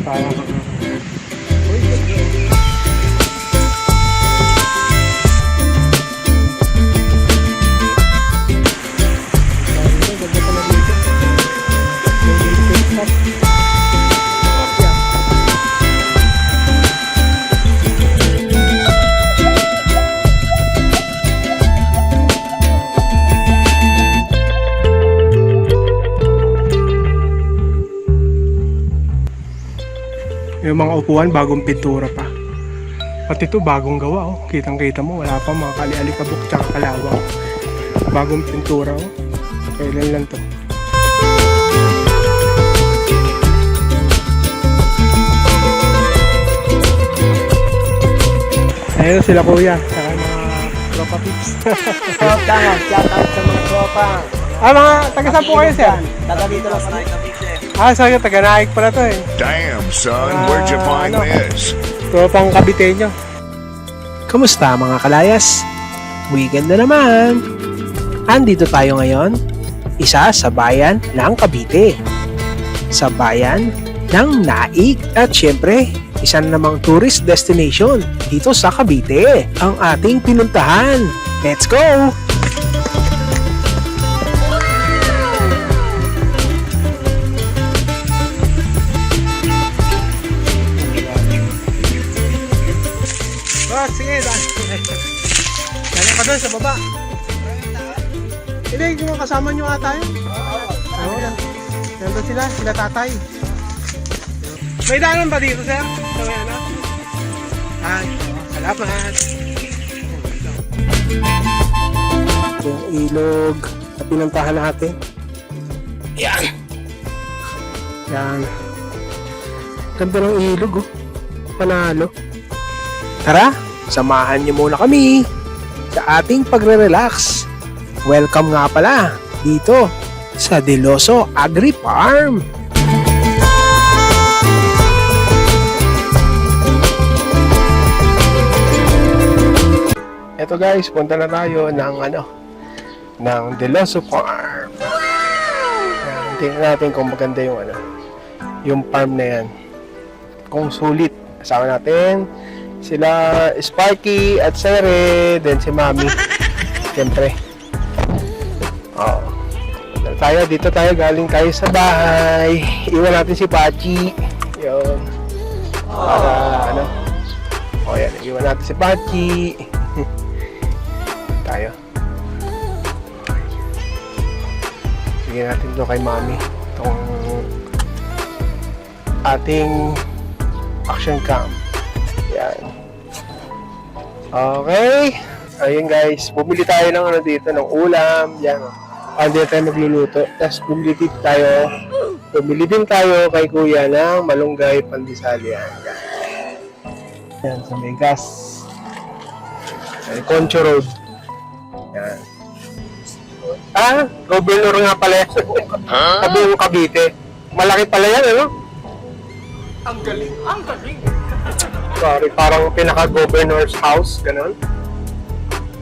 Parang yung mga upuan, bagong pintura pa. Pati ito, bagong gawa, oh. Kitang-kita mo, wala pa mga kali-alikabok tsaka kalawang. Bagong pintura, oh. Kailan lang to. Ayun sila kuya, saka mga tropa pips. Shout out sa mga tropa. Mga taga-saan po kayo, sir? Taga dito lang kami. Sabi, taga-naik pala to eh. Damn, son, where'd you find this? Tropang kabitenyo. Kumusta mga kalayas? Weekend na naman! Andito tayo ngayon, isa sa bayan ng Cavite. Sa bayan ng Naik at syempre, isa na namang tourist destination dito sa Cavite. Ang ating pinuntahan. Let's go! Sige, dali ka doon sa baba. Hindi, yung kasama nyo ata yun. Oo. Nandun sila tatay. May daanan ba dito, sir? Sa may ano? Salamat. Yung ilog na pinuntahan natin. Yan. Ganda ng ilog, oh. Panalo. Tara, samahan niyo muna kami sa ating pagre-relax. Welcome nga pala dito sa Deloso Agri Farm. Eto guys, punta na tayo ng ng Deloso Farm. Tingnan natin kung maganda yung farm na yan. Kung sulit. Kasama natin sila Sparky at Sere, then si Mami. Siyempre. Dito tayo, galing tayo sa bahay. Iwan natin si Pachi. Yun. Para yan, iwan natin si Pachi. Tayo. Sige natin ito kay Mami. Itong ating action cam. Yan. Okay. Ayun guys, bumili tayo ng dito, ng ulam. Yan. Hindi tayo magluluto. Tapos bumili din tayo kay Kuya ng malunggay pandesal. Yan. Yan, sa may gas. Concho Road. Yan. Governor nga pala yan. Sabi yung Cavite. Malaki pala yan, ano? Ang galing. Sorry, parang pinaka-governor's house, ganun.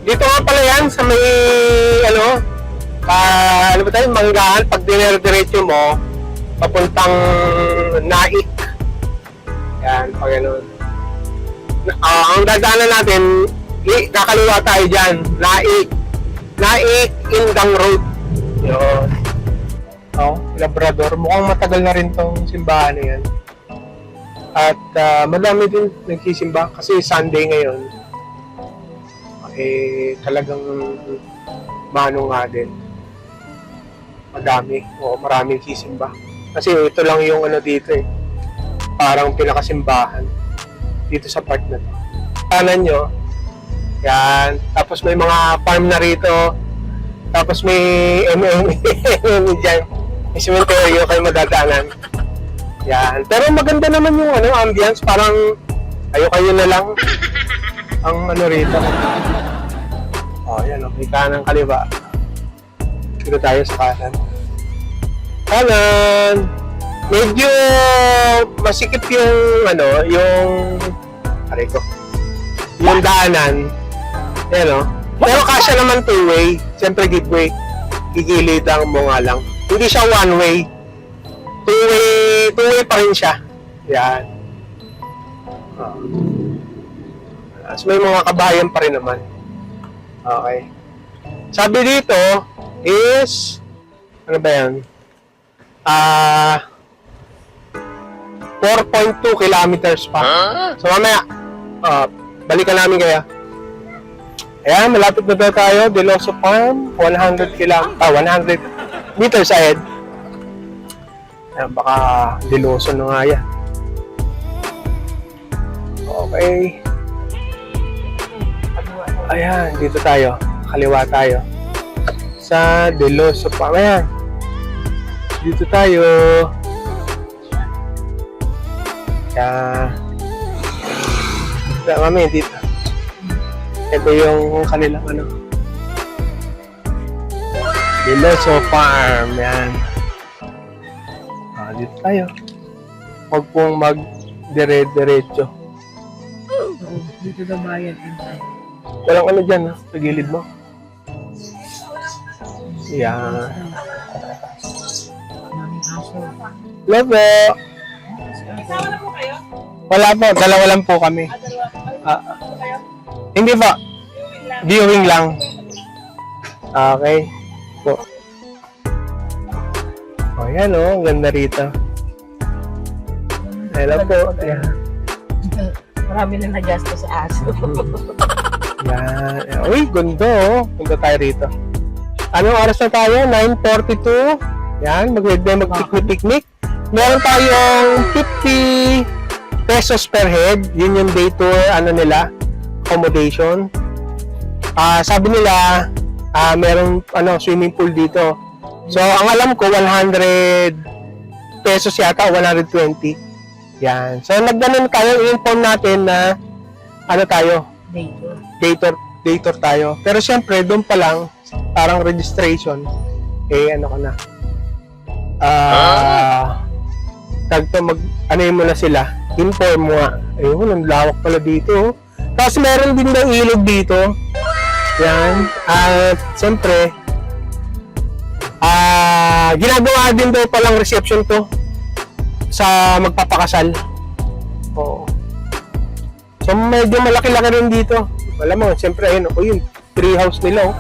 Dito nga pala yan, sa may, Manggahan, pag dinere-diretso mo, papuntang Naik. Yan, pag ganun. Ang dadaanan natin, kakaliwa tayo dyan, Naik, Indang Road. Yun. Labrador. Mukhang matagal na rin tong simbahan na yan. At madami din nagsisimba kasi Sunday ngayon. Talagang nga din. Madami. Maraming sisimba. Kasi ito lang yung dito eh. Parang pinakasimbahan. Dito sa part na to. Kanan nyo. Yan. Tapos may mga farm na rito. Tapos may MMA dyan. May cemetery kayo madadaanan. Yan. Pero maganda naman yung ambience. Parang kayo na lang ang rito. Yan. May kanang kaliwa. Dito tayo sa kanan. Kanan! Medyo masikip yung yung daanan. Yan, Pero kasya naman two-way. Siyempre giveaway. Gigilitan mo nga lang. Hindi siya one-way. Two-way pa rin siya. Yan. So may mga kabayan pa rin naman. Okay. Sabi dito is ano ba yan? 4.2 kilometers pa. So mamaya, balikan namin kaya. Ayan, malapit na daw tayo. Deloso Farm, 100 meters ahead. Ayan, baka Deloso na nga yan. Okay. Ayan, dito tayo. Kaliwa tayo. Sa Deloso Farm. Ayan. Dito tayo. Kaya mami, dito. Ito yung kanilang ano. Deloso Farm. Yan. Dito tayo. Huwag pong mag-dire-diretso. Dito na bayan din tayo. Walang ano dyan, ha? Sa gilid mo. Yan. Maraming aso. Hello po. Wala po, dalawa lang po kami. Hindi po. Viewing lang. Okay. So. Oh, yan oh, ang ganda rito. Hello po. Yan. Marami na na-adjust sa aso. Yan. Uy, ganda oh. Punta tayo rito. Anong oras na tayo? 9:42. Yan, mag-picnic. Meron tayong 50 pesos per head. Yun yung day tour, ano nila, accommodation. Sabi nila, meron swimming pool dito. So, ang alam ko, 100 pesos yata, 120. Yan. So, nagdanon tayo, i-inform natin na tayo, Dito. day tour tayo. Pero syempre, doon pa lang, parang registration, ko na. Mo na sila, inform mo nga. Ayun, ang lawak pala dito. Tapos meron din daw ilog dito. Yan. At siyempre, ginagawa din daw palang reception to sa magpapakasal. Oo. So medyo malaki-laki rin dito. Alam mo, siyempre ayun, yung tree house nila.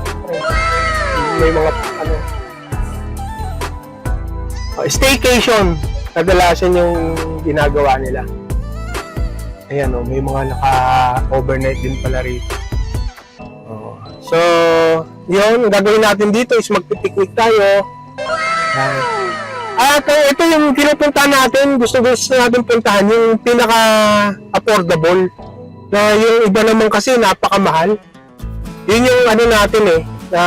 May mga staycation. Kadalasan yung ginagawa nila. Ayan may mga naka-overnight din pala rito. So, yun, gagawin natin dito is magpipiknik tayo. At ito yung pinupuntahan natin, gusto natin puntahan, yung pinaka-affordable. Na yung iba naman kasi napakamahal. Yun yung natin na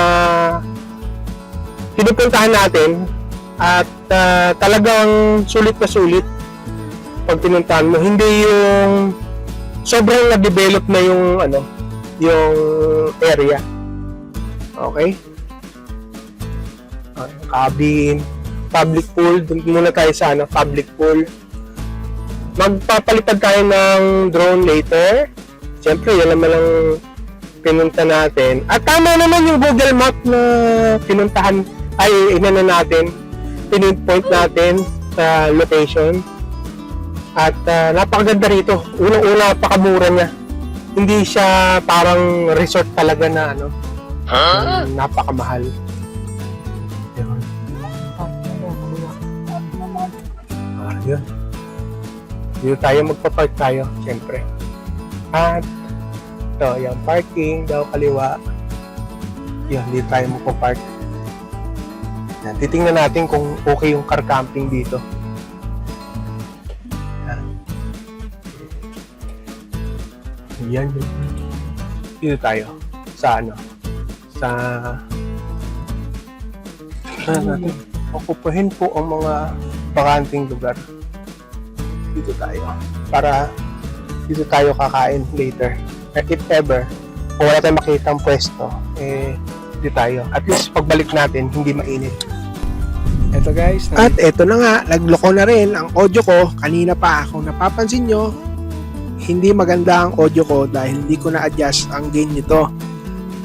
pinupuntahan natin. At talagang sulit na sulit pag pinuntahan mo. Hindi yung sobrang na-develop na yung yung area. Okay? Cabin, public pool. Doon muna tayo sa public pool. Magpapalipad tayo ng drone later. Siyempre, yan naman ang pinunta natin. At tama naman yung Google Map na pinuntahan natin. Pinpoint natin sa location. At napakaganda rito. Unang-una, napakamura niya. Hindi siya parang resort talaga na napakamahal. Yun. Yun. Dito tayo magpa-park tayo, siyempre. At ito, yung parking daw kaliwa. Yun, dito tayo magpa-park. Yan, titingnan natin kung okay yung car camping dito. Yan. Dito tayo. Sa natin. Okupahin po ang mga bakanting lugar. Dito tayo. Para dito tayo kakain later. If ever, kung wala tayong makita ang pwesto, dito tayo. At least pagbalik natin, hindi mainit. Eto guys. At eto na nga, nagloko na rin ang audio ko. Kanina pa, kung napapansin nyo, hindi maganda ang audio ko dahil hindi ko na-adjust ang gain nito.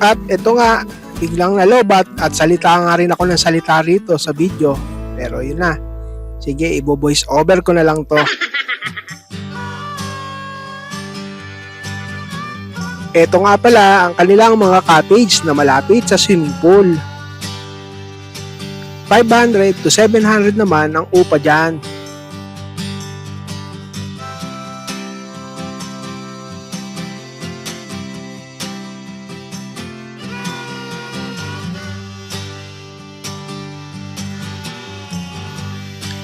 At eto nga, biglang nalobat at salita nga rin ako ng salita rito sa video. Pero yun na. Sige, ibo-voice over ko na lang to. Ito nga pala ang kanilang mga cottage na malapit sa swimming pool. 500 to 700 naman ang upa dyan.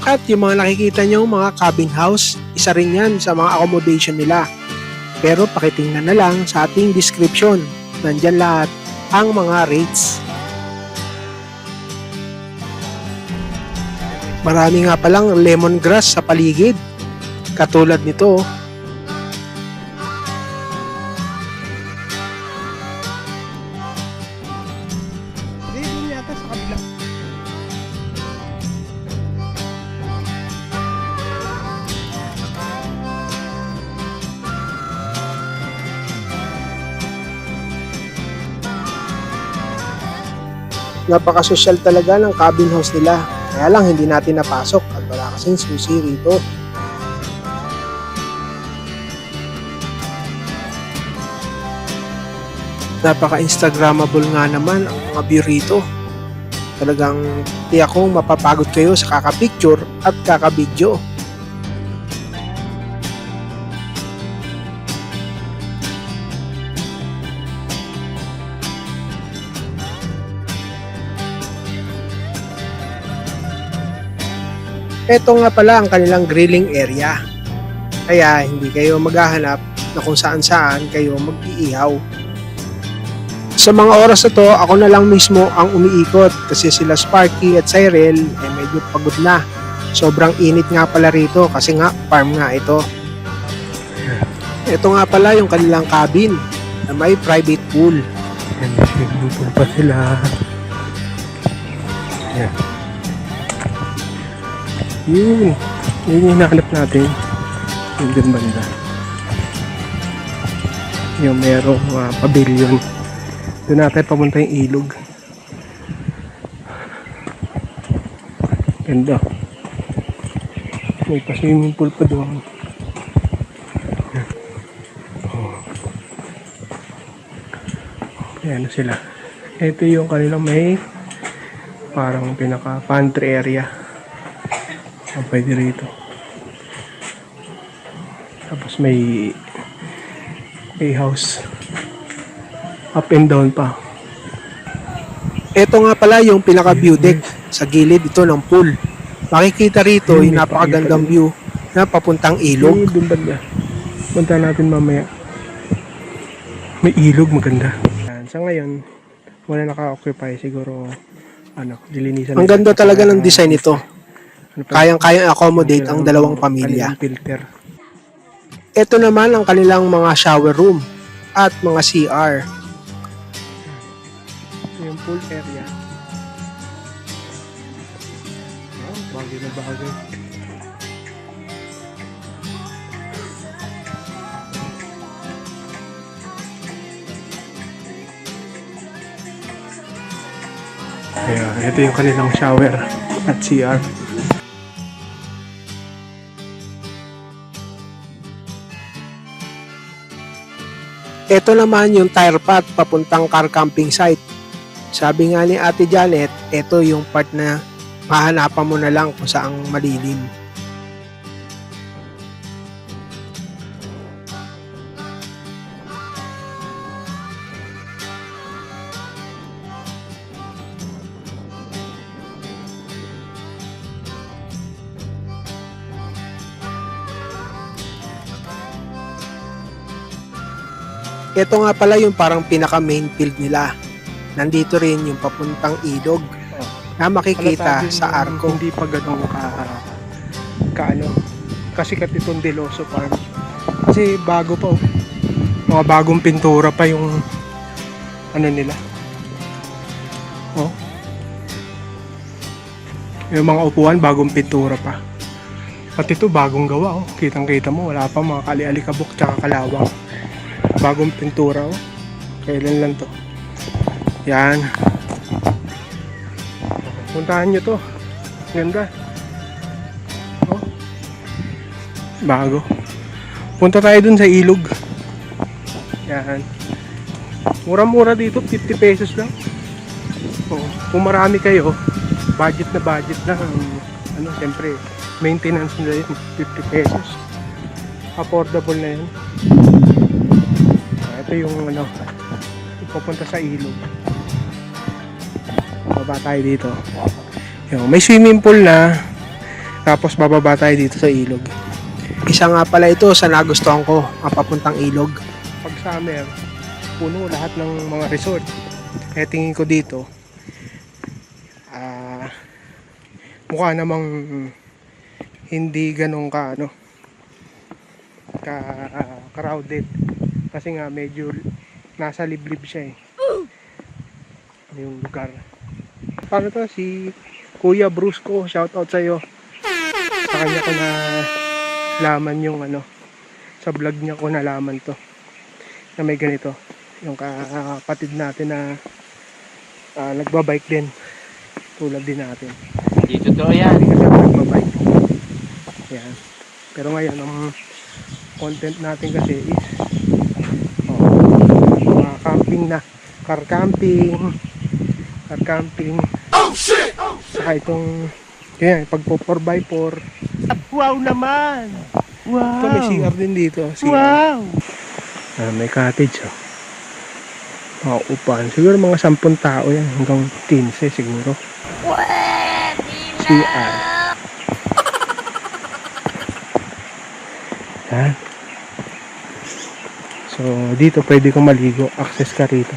At yung mga nakikita nyo mga cabin house, isa rin yan sa mga accommodation nila. Pero pakitingnan na lang sa ating description. Nandyan lahat ang mga rates. Marami nga palang lemongrass sa paligid. Katulad nito. Yata sa kabila. Napaka-social talaga ng cabin house nila. Kaya lang hindi natin napasok at wala kasing susi rito. Napaka-instagrammable nga naman ang mga view rito. Talagang tiyak kong mapapagod kayo sa kakapicture at kakabidyo. Ito nga pala ang kanilang grilling area. Kaya hindi kayo maghahanap na kung saan-saan kayo mag-iihaw. Sa mga oras na to, ako na lang mismo ang umiikot kasi sila Sparky at Cyril medyo pagod na. Sobrang init nga pala rito kasi nga farm nga ito. Ito nga pala yung kanilang cabin na may private pool. Swimming pool pa sila. Yeah. Yun yung hinahanap natin. Yung din banda. Yung merong pavilion. Doon natin pamunta yung ilog. Ganda. May pa-swimming pool pa doon. Oh. Ayan na sila. Ito yung kanilang may parang pinaka-pantry area. Pwede rito. Tapos may house. Up and down pa. Ito nga pala yung pinaka view deck sa gilid ito ng pool. Makikita rito yung napakagandang view na papuntang ilog. Punta natin mamaya. May ilog maganda. Sa ngayon, wala naka-occupy siguro dilinisan. Ang ganda talaga ng design nito. Kayang-kayang accommodate ang dalawang pamilya. Ito naman ang kanilang mga shower room at mga CR. Yung pool area. Bagay na bagay. Ayan, ito yung kanilang shower at CR. Ito naman yung tire path papuntang car camping site. Sabi nga ni Ate Janet, ito yung part na mahanapan mo na lang kung saang malilim. Ito nga pala yung parang pinaka main field nila. Nandito rin yung papuntang ilog na makikita sa arko. Hindi pa ganun kasikat itong Deloso Farm. Kasi bago pa mga bagong pintura pa yung nila. Yung mga upuan bagong pintura pa. Pati ito bagong gawa Kitang-kita mo wala pa mga kali-alikabok tsaka kalawang. Bagong pintura Kailan lang to. Yan. Puntahan nyo to. Ganda. Bago. Punta tayo dun sa ilog. Yan. Mura-mura dito, 50 pesos lang. Oo. Kung marami kayo, budget lang. Ano, siyempre, maintenance nila yun, 50 pesos. Affordable na yun. Ito yung ano, pupunta sa ilog. Bababa tayo dito. Yung, may swimming pool na, tapos bababa tayo dito sa ilog. Isa nga pala ito sa nagustuhan ko, ang papuntang ilog. Pag summer, puno lahat ng mga resort. Kaya tingin ko dito, mukha namang hindi ganun ka ano, ka crowded. Kasi nga medyo nasa liblib siya eh. Yung lugar. Paano to? Si Kuya Brusco, shout out sa'yo. Sa kanya ko na laman yung ano, sa vlog niya ko nalaman to na may ganito, yung kapatid natin na nagbabike din tulad din natin. Dito to yan. Hindi kasi ako nagbabike yan, pero ngayon ang content natin kasi is mga camping na, car camping. Saka itong yan, pagpo 4x4. Wow naman! Wow! Ito may CR din dito. CR. Wow! May cottage oh. Mga upahan. Siguro mga 10 tao yan. Hanggang 15 siguro. CR. Yan. So dito pwede kang maligo. Access ka rito.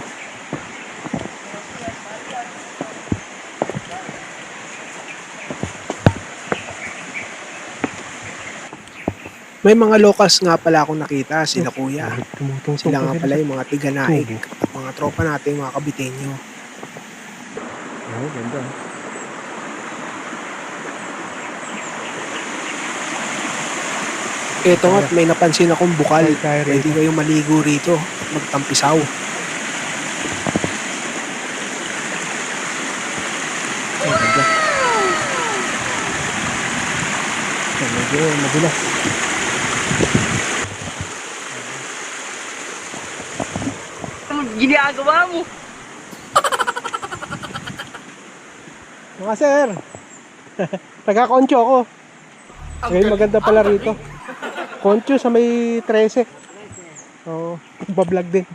May mga locals nga pala akong nakita, sila kuya. Sila nga pala yung mga tiga-naik at mga tropa natin, mga kabitenyo. Oh, ganda. Eto nga't may napansin akong bukal. Pwede kayong maligo rito at magtampisaw. Oh, ganda. Medyo madulas. Ginagawa mo. Mga sir, taga-Concho ako. Ngayon maganda pala rito. Concho sa may 13. Oo, bablog din.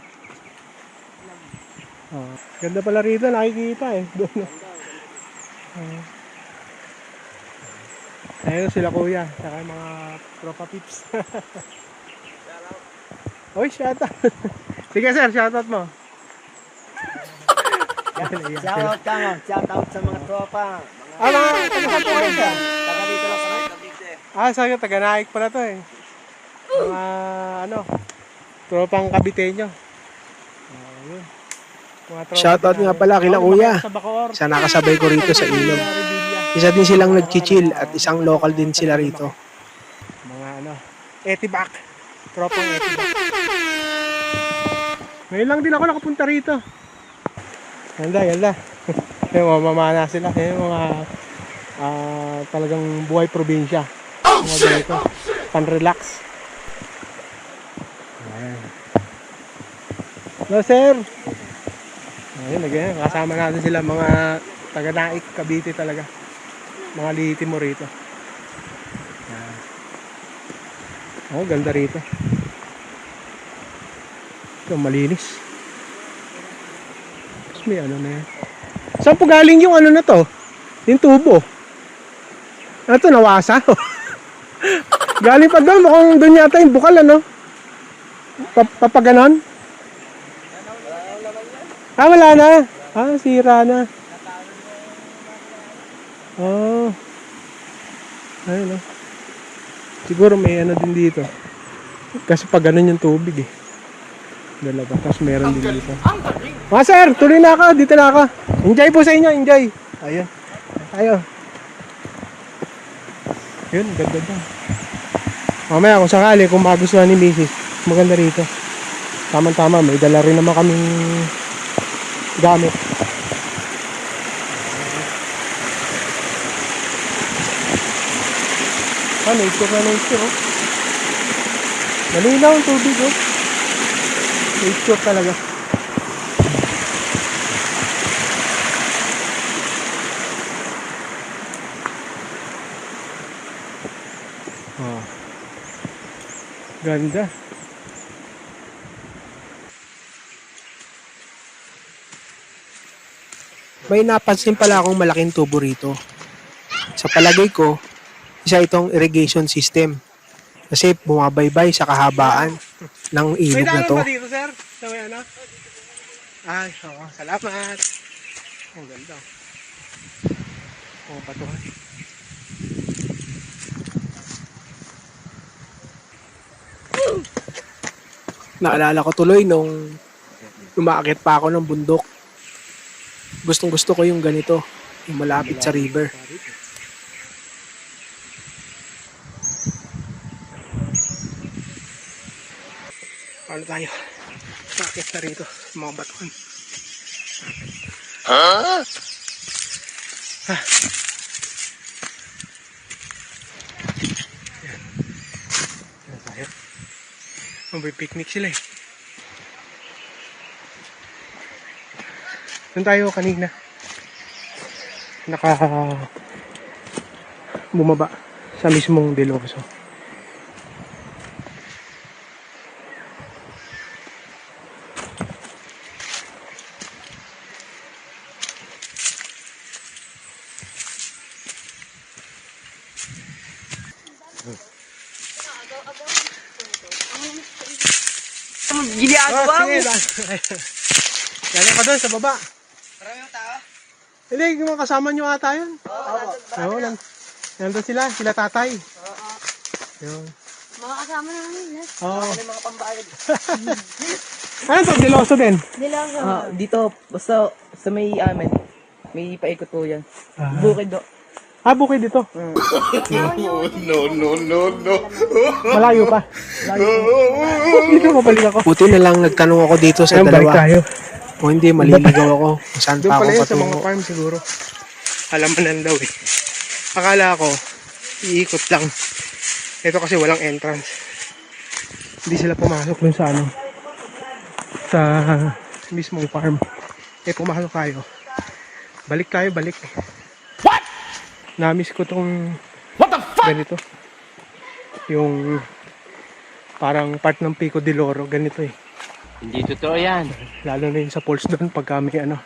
Ganda pala rito, nakikita eh. Doon. Ayun sila kuya, saka mga tropa pips. Oy, shoutout. Sige sir, shoutout mo. Shoutout ka mo. Shoutout sa mga tropa. Mga taga po kayo sir. Taga dito lang sa Cavite. Sabi ko, taga-naik pala to eh. Mga ano, tropang kabitenyo. Ayun. Shoutout nga pala kila kuya. Isa nakasabay ko rito sa ilog. Isa din silang nag-chill at isang local din sila rito. Mga ano, Etibac. Tropang Etibac. Ngayon lang din ako nakapunta rito. Ganda. Yung mga mamana sila. Yung mga talagang buhay probinsya. Mga ganito. Pan-relax. Ayan. Hello sir. Ayun, kasama natin sila mga taga-naik, Cavite talaga. Mga liti mo rito. Ayan. Oh, ganda rito. Ito, malinis. Tapos may ano na yan. Saan po galing yung ano na to? Yung tubo. Ano to, nawasa? Galing pa doon, mukhang doon yata yung bukal, ano? Papaganon? Wala na. Sira na. Oh. Ayun, oh. Siguro may ano din dito. Kasi pag ganun yung tubig eh. Dalawa. Tapos meron din dito. Sir, tuloy na ako. Dito na ako. Enjoy po sa inyo. Enjoy. Ayun. Tayo. Yun, ganda doon. Mamaya kung sakali, kung magustuhan ni Mrs. Maganda rito. Tama-tama. May dala rin naman kaming gamit. Nature na nature, oh. Malinaw ang tubig, oh. Nature talaga. Ganda. May napansin pala akong malaking tubo rito. Sa palagay ko, isa itong irrigation system. Kasi bumabaybay sa kahabaan ng ilog na to. dito, sir? Sa may ano? Ay, oo. Salamat. Ang ganda. Oo, patuhan. Naalala ko tuloy nung umaakit pa ako ng bundok. Gustong gusto ko yung ganito, yung malapit sa river. Paano tayo? Bakit na rito? Mga batuhan. Yan. Yan tayo. May picnic sila eh. Doon tayo kanina. Bumaba sa mismong Deloso. Ginagawa mo! Galing ka doon sa baba. Marami yung tao? Hindi, yung mga kasama nyo ata yun. Oo, nandun sila tatay. Yun. Mga kasama namin. Oo. Ano yung mga pambayad? Ano to? Deloso din. Nilaga. Dito, basta sa may amin. May paikot po yan. Bukid do. Bukid dito. No. Malayo pa. Dito mabalik ako. Buti na lang nagtanong ako dito sa Ayun, balik dalawa. tayo. O hindi, maliligaw ako kung saan Doon pa ako pala yun sa mga patungo. farm siguro. Alam mo lang daw eh. Akala ko, iikot lang. Ito kasi walang entrance. Hindi sila pumasok dun sa ano. Sa mismong farm. Pumasok tayo. Balik tayo, balik. What? Namiss ko tong ganito. Yung parang part ng Pico de Loro, ganito eh. Hindi totoo yan. Lalo na yung sa falls doon pagka may ano.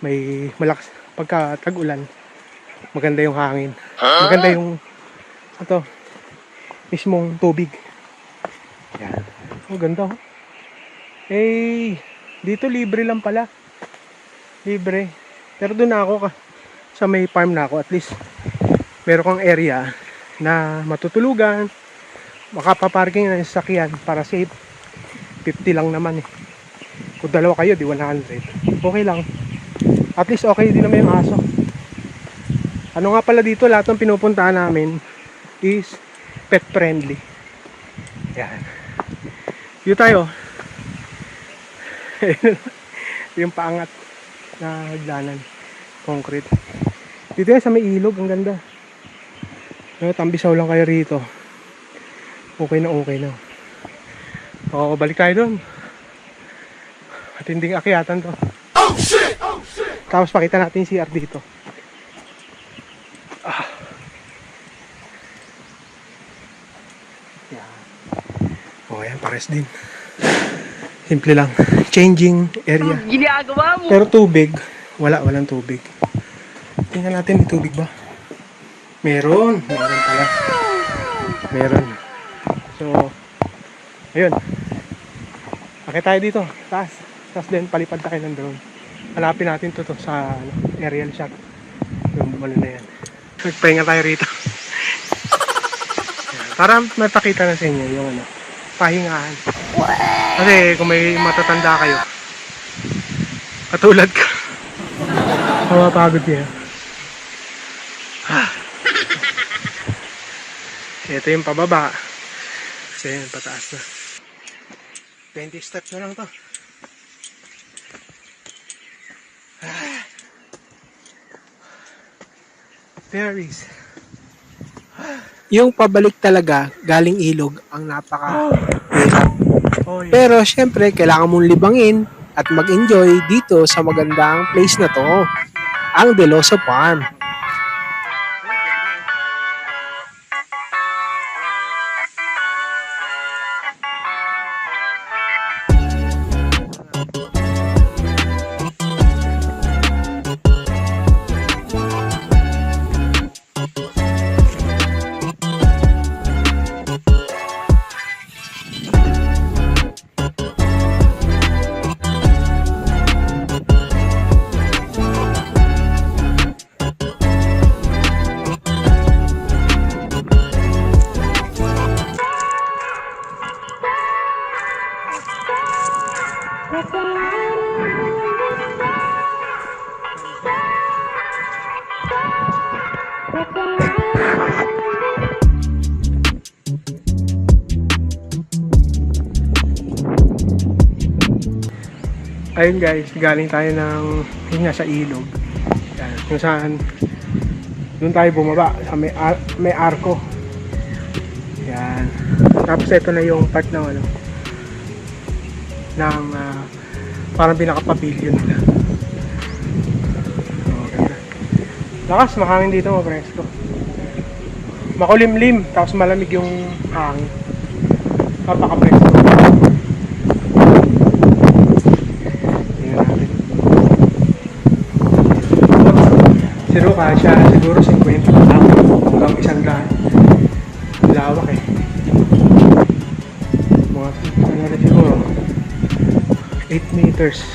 May malakas pagka tag-ulan. Maganda yung hangin. Maganda yung mismong tubig. Yan. Oh, ganda oh. Dito libre lang pala. Libre. Pero doon ako sa may farm na ako, at least meron kang area na matutulugan, makapaparking na yung sasakyan para safe. 50 lang naman eh. Kung dalawa kayo, di 100. Okay lang. At least okay din naman yung aso. Ano nga pala dito, lahat ng pinupuntahan namin is pet friendly. Yan. Dito tayo. Yung paangat na hagdanan. Concrete. Dito yan sa may ilog, ang ganda. Tambisaw lang kayo rito. Okay na. Oo, balik tayo doon. Matinding akyatan to. Oh shit! Tapos pakita natin si CR dito. Yan. Yan, pares din. Simple lang. Changing area. Ginagawa mo! Pero tubig, walang tubig. Tingnan natin, may tubig ba? Meron pala. Meron. So, ayun. Akit tayo dito, taas. Tapos din, palipad tayo ng drone. Hanapin natin to sa aerial shot. Yung ano na yan. Nagpahinga tayo rito. Para mapakita na sa inyo yung pahingahan. Kasi kung may matatanda kayo, katulad ko, mapapagod niya. Ito yung pababa. Kasi yan, pataas na. 20 steps na lang to. Berries. Yung pabalik talaga, galing ilog, ang napaka-hirap. Oh, yeah. Pero syempre, kailangan mong libangin at mag-enjoy dito sa magandang place na to, ang Deloso Farm. Ayun guys, galing tayo ng yun nga sa ilog. Yan, kung saan doon tayo bumaba sa may arko. Yan. Tapos ito na yung part ng ano ng parang pinaka-pavilion nila. Oh, ganda. Lakas, mahangin dito, mapresko. Makulimlim, tapos malamig yung hangin. Napaka-presko. Tingnan natin. Si Ruka siya siguro 50 lang hanggang 100. Lawak eh. Mga ano rin siguro 8 meters.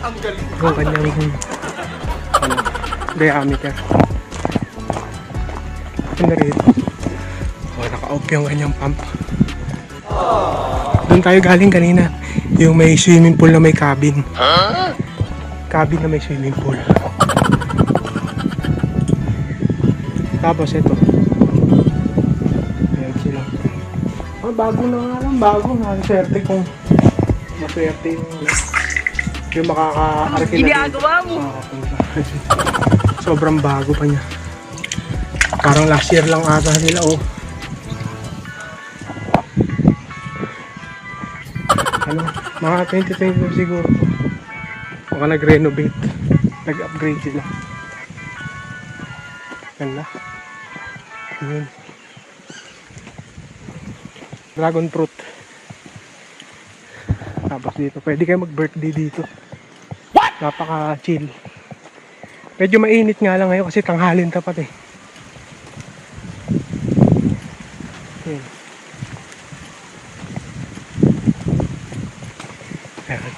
Ang kanyang ano, diameter. Ano rito? Oh, naka-off yung kanyang pump. Doon tayo galing kanina. Yung may swimming pool na may cabin. Cabin na may swimming pool. Tapos ito. Ayan sila. Oh, bago na nga lang. Bago na. Swerte kung maswerte yung makaka-arkin na Ginagawa mo. Sobrang bago pa niya. Parang last year lang ata nila, oh. Ano, mga 2022 siguro. Baka nag-renovate. Nag-upgrade sila. Ganda. Yun. Dragon fruit. Tapos dito, pwede kayo mag-birthday dito. Napaka-chill. Medyo mainit nga lang ngayon kasi tanghalin tapat eh. Yun. Ayan.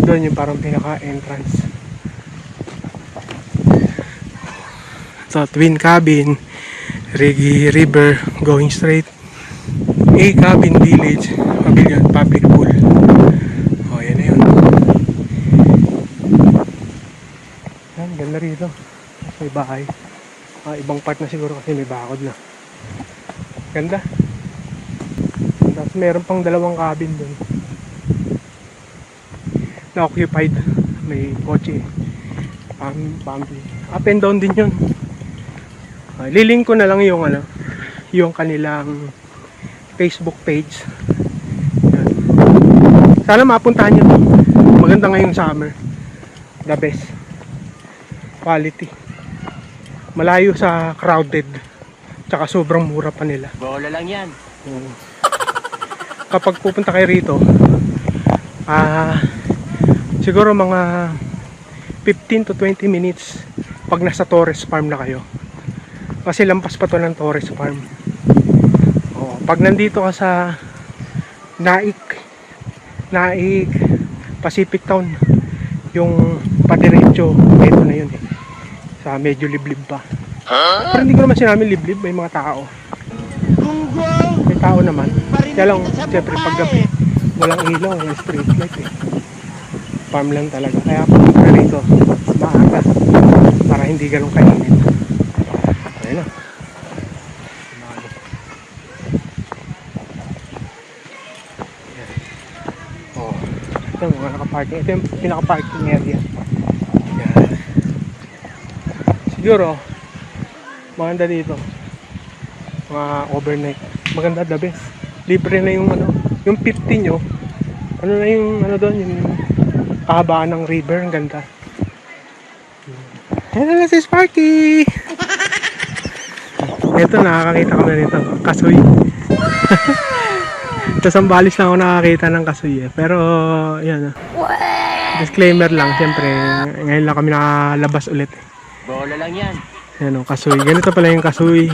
Doon yung parang pinaka-entrance. So, twin cabin, Rigi River, going straight. A cabin village, pavilion, public pool. Oh, yan na yun. Yan, ganda rito. May bahay. Ibang part na siguro kasi may bakod na. Ganda. Tapos meron pang dalawang cabin dun. Na-occupied. May kotse. Family. Up and down din yun. Lilink ko na lang yung ano, yung kanilang Facebook page. Yan. Sana mapuntahan nyo to. Maganda ngayong summer. The best. Quality. Malayo sa crowded. Tsaka sobrang mura pa nila. Bola lang yan. Kapag pupunta kayo rito, siguro mga 15 to 20 minutes pag nasa Torres Farm na kayo. Kasi lampas pa to ng Torres Farm. Pag nandito ka sa Naik Pacific Town, yung padiretso, ito na yun eh. Sa medyo liblib pa. Pero hindi ko naman sinabi liblib, may mga tao. May tao naman. Kaya lang, siyempre pag gabi, walang ilaw, walang street light eh. Farm lang talaga. Kaya pag rito, maaga para hindi ganun kainit. Ayun na. Ito mga naka-parking. Ito yung pinaka-parking area. Yan. Siguro maganda dito mga overnight. Maganda, the best. Libre na yung ano, yung 50 nyo. Ano na yung ano doon, yung kahabaan ng river. Ang ganda. Hello na si Sparky. Ito, nakakakita kami nito. Kasoy. Sa Sambales lang ako nakakita ng kasoy eh. Pero, yan. Disclaimer lang, siyempre, ngayon lang kami nakalabas ulit. Bola lang yan. Yan o, kasoy. Ganito pala yung kasoy.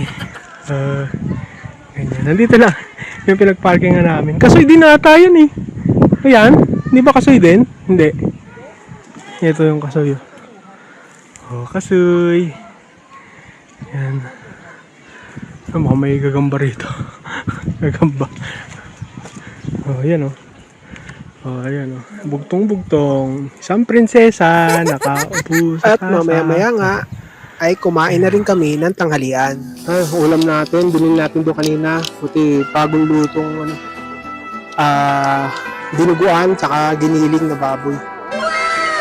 Ganyan. Nandito lang yung pinag-parkingan namin. Kasoy din ata yun eh. Ayan, hindi ba kasoy din? Hindi. Ito yung kasoy. Oh, kasoy. Yan. Mukhang may gagamba rito. Gagamba. Oh, ayan oh. Oh, ayan oh. Bugtong-bugtong. Isang prinsesa nakaupo sa At mamaya-maya nga ay kumain na rin kami ng tanghalian. ulam natin, binili natin doon kanina. Puti bagong lutong ano, dinuguan tsaka giniling na baboy.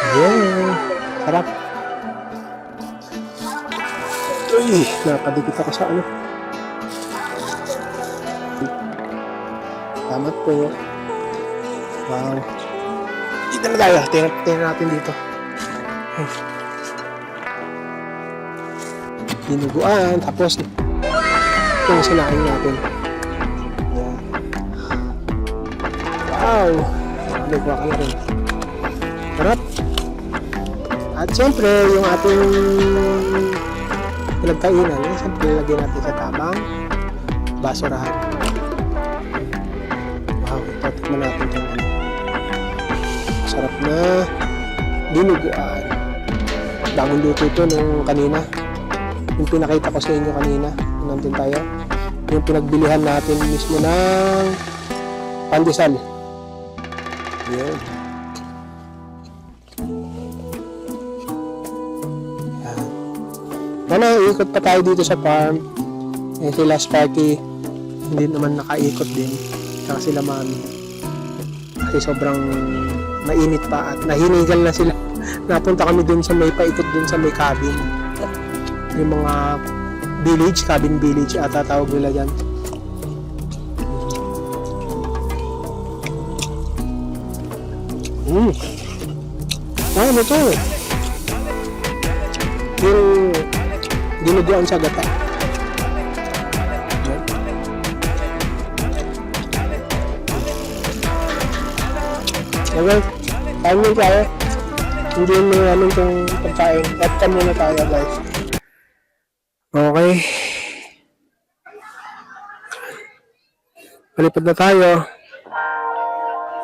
Yeah, sarap. Uy, napadikit ako sa ano. Salamat po. Wow. Dito na tayo. Tingnan natin dito. Ay. Dinuguan. Tapos, itong sinain natin. Ayan. Wow. Dinuguan ka na rin. Sarap. At syempre, yung ating pinagkainan, siyempre, lagyan natin sa tamang basurahan. Wow, ito, tikman natin itong ano. Sarap na dinuguan. Bagong luto ito nung kanina. Yung pinakita ko sa inyo kanina, nandun tayo. Yung pinagbilihan natin mismo ng pandesal. Yan. Yan. Ano, ikot pa tayo dito sa farm. Eh, si Last Party, hindi naman nakaikot din. Saka sila mami. Kasi sobrang mainit pa at nahinigal na sila. Napunta kami dun sa may paikot dun sa may cabin. Yung mga village, cabin village ata tawag nila dyan. Ano to? Yung dinuguan sa gata. Okay, kain mo tayo. Hindi mo namin itong pagkain. At muna tayo guys. Okay. Palipad na tayo.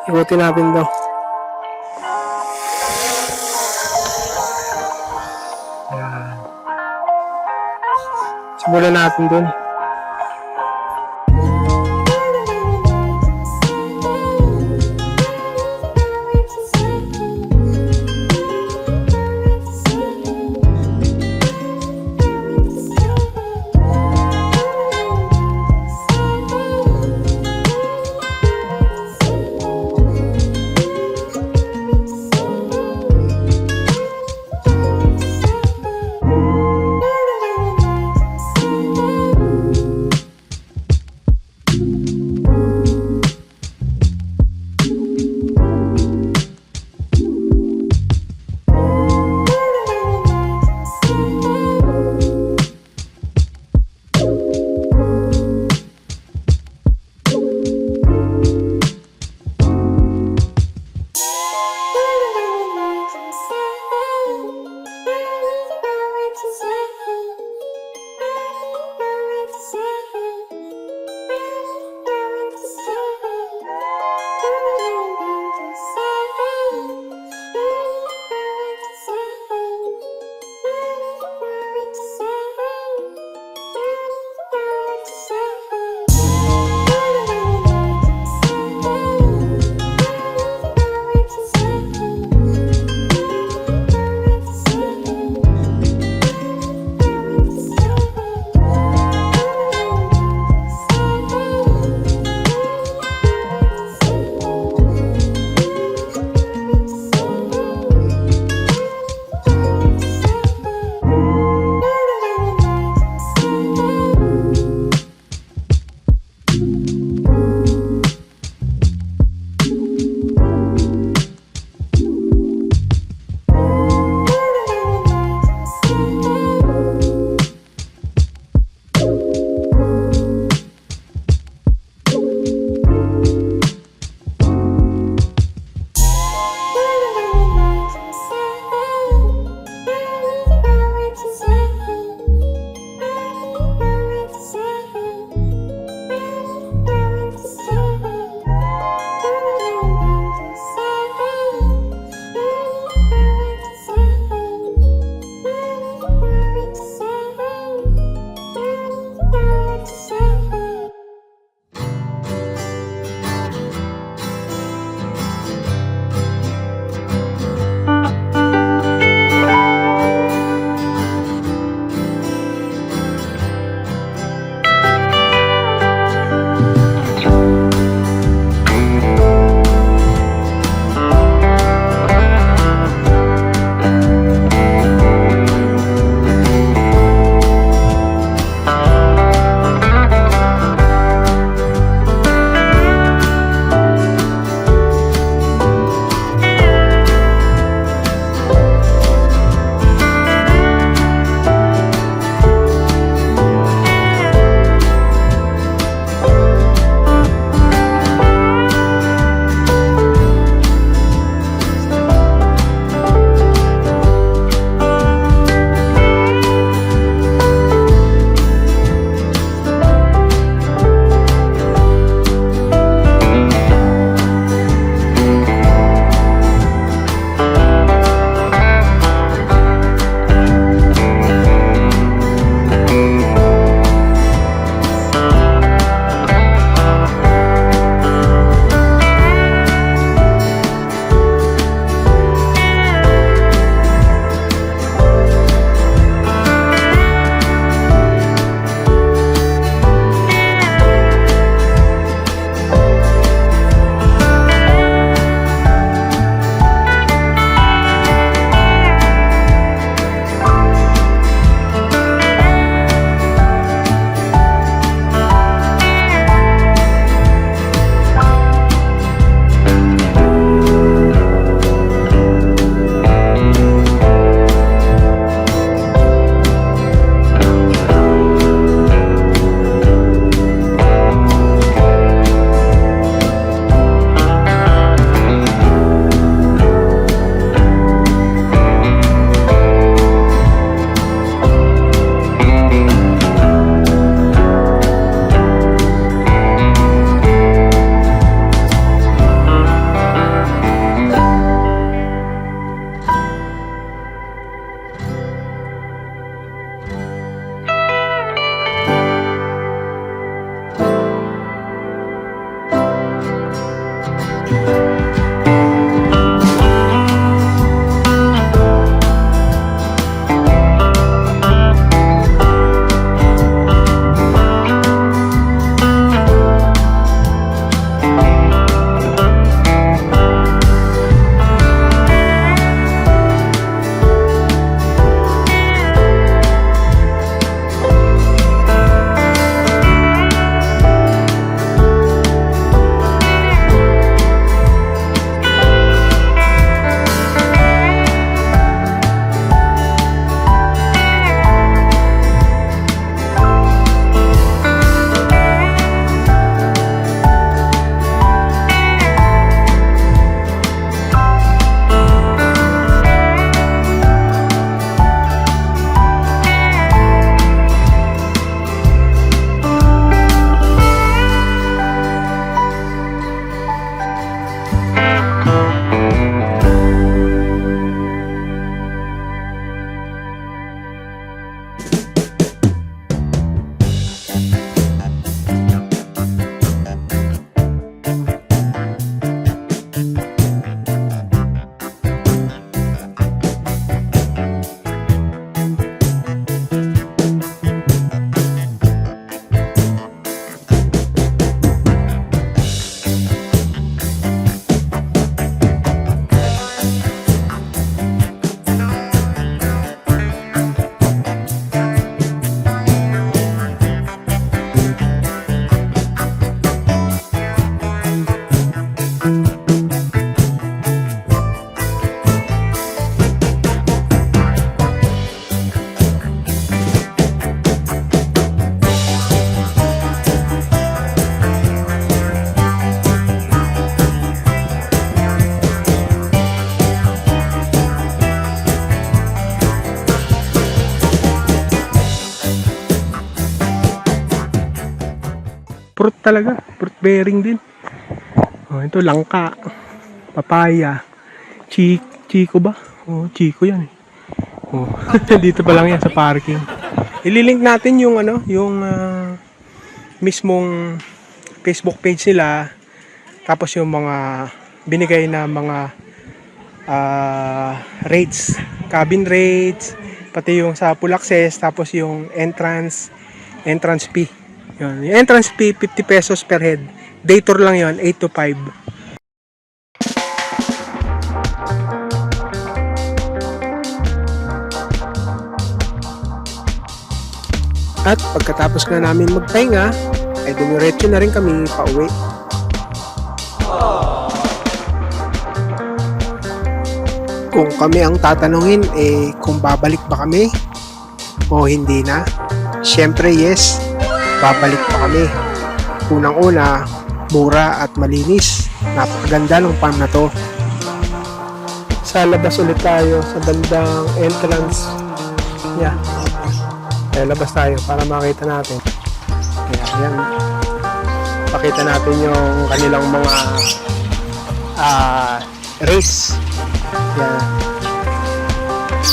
Ikutin natin daw. Ayan. Simulan natin dun. fruit talaga. Fruit bearing din. Oh, ito langka, papaya, Chico ba? Oh, Chico yan eh. Oh, dito pa lang yan sa parking. Ililink natin yung yung mismong Facebook page nila, tapos yung mga binigay na mga rates, cabin rates, pati yung sa full access, tapos yung entrance fee. Yun. Yung entrance fee 50 pesos per head. Day tour lang yon, 8 to 5. At pagkatapos na namin magpahinga, ay dumiretso na rin kami pauwi. Kung kami ang tatanungin, kung babalik ba kami o hindi na? Siyempre yes, babalik pa kami. Unang-una, mura at malinis. Napakaganda ng farm na to. Sa labas ulit tayo sa bandang entrance. Yeah. Kaya labas tayo para makita natin. Kaya yan. Pakita natin yung kanilang mga race. Yan.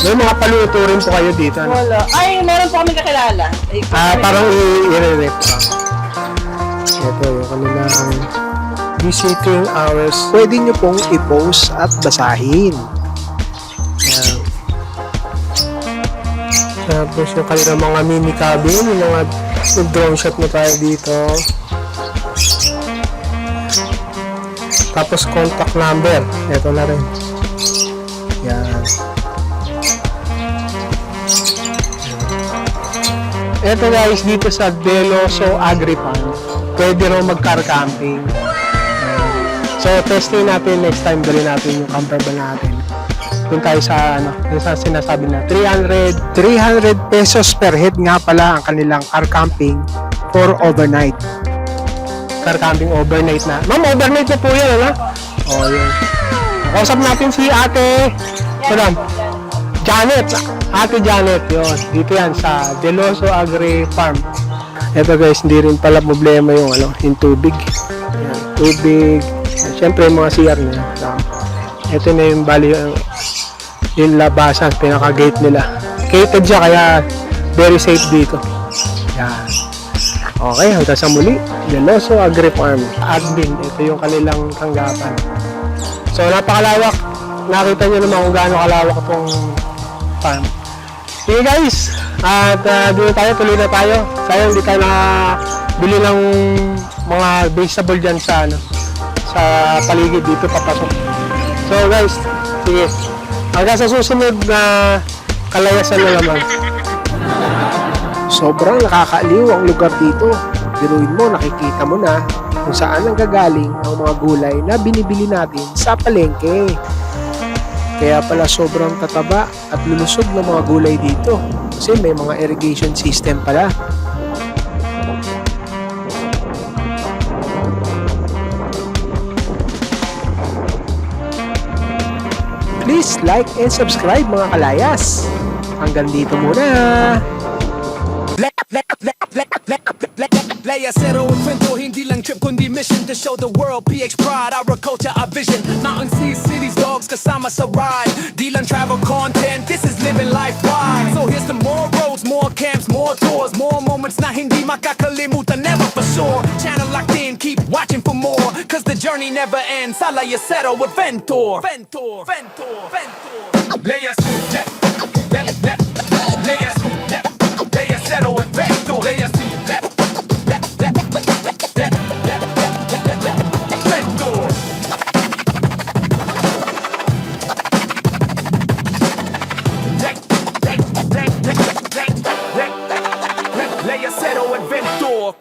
May mga paluto rin po kayo dito. Ano? Wala. Ay, meron po kami kakilala. Ay, Parang i-re-rep pa. Ito yung kanilang visiting hours. Pwede nyo pong i-post at basahin. Yan. Tapos yung kanilang mga mini cabin, yung mga drone shot na tayo dito. Tapos contact number. Ito na rin. Yan. Ito guys, dito sa Deloso Agri Farm, pwede rin mag-car camping. So, testing natin next time, dali natin yung camper van natin. Doon tayo sa, yung sa sinasabi na 300 pesos per head nga pala ang kanilang car camping for overnight. Car camping overnight na. Ma'am, overnight na po yan, ano? O, yun. Kausap natin si ate. Madam. Janet. Ate Janet, yun. Dito yan sa Deloso Agri Farm. Ito guys, hindi rin pala problema yung yung tubig. Ayan, tubig. Siyempre yung mga CR nila. Ito na yung bali yung labasan, pinaka-gate nila. Gated siya kaya very safe dito. Yan. Okay, hanggang sa muli. Deloso Agri Farm. Admin, ito yung kanilang tanggapan. So, napakalawak. Nakita nyo naman kung gaano kalawak itong farm. Sige guys, at dito tayo, tuloy na tayo. Sayang hindi tayo nakabili ng mga vegetable dyan sa sa paligid dito papasok. So guys, sige. Hanggang sa susunod na kalayasan na naman. Sobrang nakakaaliw ang lugar dito. Biruin mo, nakikita mo na kung saan ang gagaling ang mga gulay na binibili natin sa palengke. Kaya pala sobrang tataba at lulusog ng mga gulay dito kasi may mga irrigation system pala. Please like and subscribe mga kalayas. Hanggang dito muna. Leia Cero Enfrento, hindi lang trip kundi mission to show the world PX pride, our culture, our vision. Mountain seas, cities, dogs, kasama sa ride. Di lang travel content, this is living life wide. So here's some more roads, more camps, more tours, more moments na hindi makakalimutan, never for sure. Channel locked in, keep watching for more, cause the journey never ends. Sa Leia Cero with Ventor. Ventor, Ventor, Ventor. Leia Cero, Leia Cero with Ventor. Leia Cero. Leia Cero Adventure.